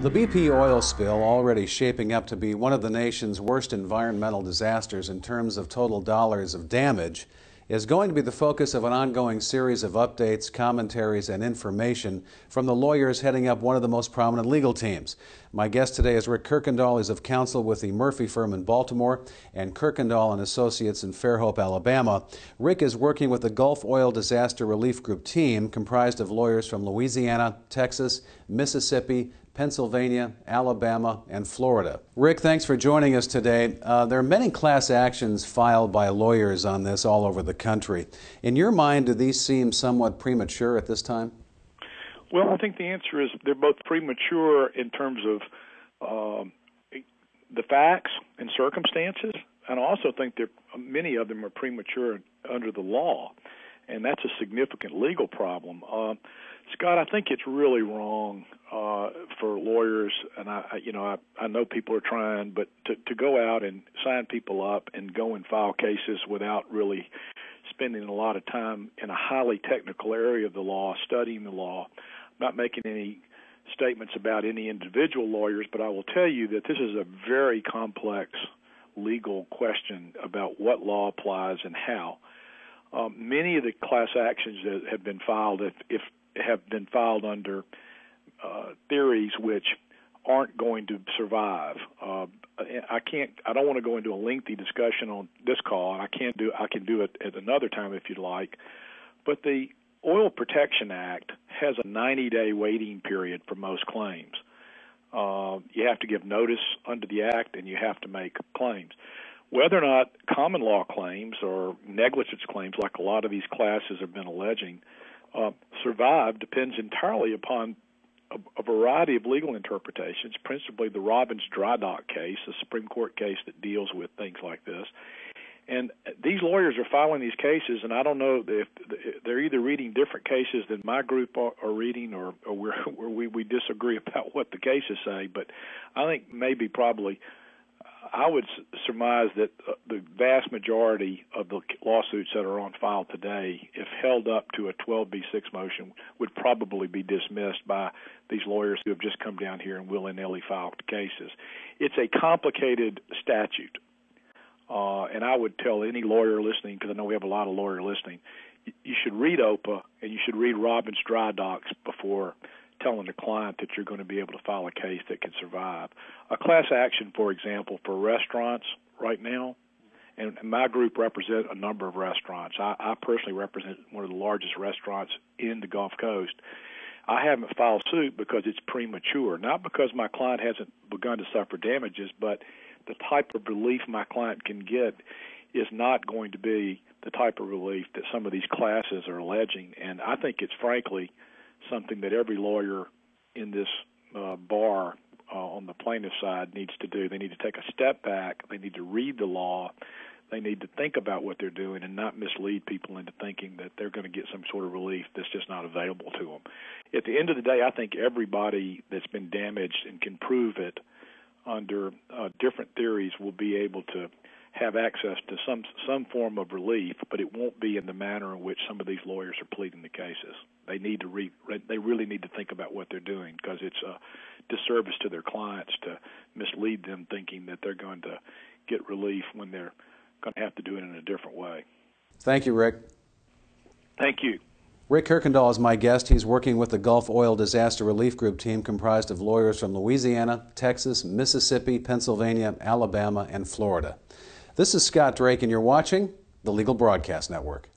The BP oil spill, already shaping up to be one of the nation's worst environmental disasters in terms of total dollars of damage, is going to be the focus of an ongoing series of updates, commentaries, and information from the lawyers heading up one of the most prominent legal teams. My guest today is Rick Kuykendall. He's of counsel with the Murphy firm in Baltimore and Kuykendall and Associates in Fairhope, Alabama. Rick is working with the Gulf Oil Disaster Relief Group team comprised of lawyers from Louisiana, Texas, Mississippi, Pennsylvania, Alabama, and Florida. Rick, thanks for joining us today. There are many class actions filed by lawyers on this all over the country. In your mind, do these seem somewhat premature at this time? Well, I think the answer is they're both premature in terms of the facts and circumstances, and I also think many of them are premature under the law, and that's a significant legal problem. Scott, I think it's really wrong for lawyers, and I know people are trying, but to go out and sign people up and go and file cases without really spending a lot of time in a highly technical area of the law, studying the law. I'm not making any statements about any individual lawyers, but I will tell you that this is a very complex legal question about what law applies and how. Many of the class actions that have been filed, if have been filed under theories which aren't going to survive. I don't want to go into a lengthy discussion on this call. I can do it at another time if you'd like. But the Oil Protection Act has a 90-day waiting period for most claims. You have to give notice under the Act, and you have to make claims. Whether or not common law claims or negligence claims, like a lot of these classes have been alleging, survive depends entirely upon a variety of legal interpretations, principally the Robbins Dry Dock case, a Supreme Court case that deals with things like this. And these lawyers are filing these cases, and I don't know if they're either reading different cases than my group are reading, or we disagree about what the cases say. But I think I would surmise that the vast majority of the lawsuits that are on file today, if held up to a 12b6 motion, would probably be dismissed by these lawyers who have just come down here and willy-nilly filed cases. It's a complicated statute, and I would tell any lawyer listening, because I know we have a lot of lawyers listening, you should read OPA and you should read Robbins Dry Docks before telling a client that you're going to be able to file a case that can survive. A class action, for example, for restaurants right now, and my group represents a number of restaurants. I personally represent one of the largest restaurants in the Gulf Coast. I haven't filed suit because it's premature, not because my client hasn't begun to suffer damages, but the type of relief my client can get is not going to be the type of relief that some of these classes are alleging. And I think it's frankly something that every lawyer in this bar on the plaintiff side needs to do. They need to take a step back. They need to read the law. They need to think about what they're doing and not mislead people into thinking that they're going to get some sort of relief that's just not available to them. At the end of the day, I think everybody that's been damaged and can prove it under different theories will be able to have access to some form of relief, but it won't be in the manner in which some of these lawyers are pleading the cases. They need to they really need to think about what they're doing, because it's a disservice to their clients to mislead them thinking that they're going to get relief when they're going to have to do it in a different way. Thank you, Rick. Thank you. Rick Kuykendall is my guest. He's working with the Gulf Oil Disaster Relief Group team comprised of lawyers from Louisiana, Texas, Mississippi, Pennsylvania, Alabama, and Florida. This is Scott Drake, and you're watching the Legal Broadcast Network.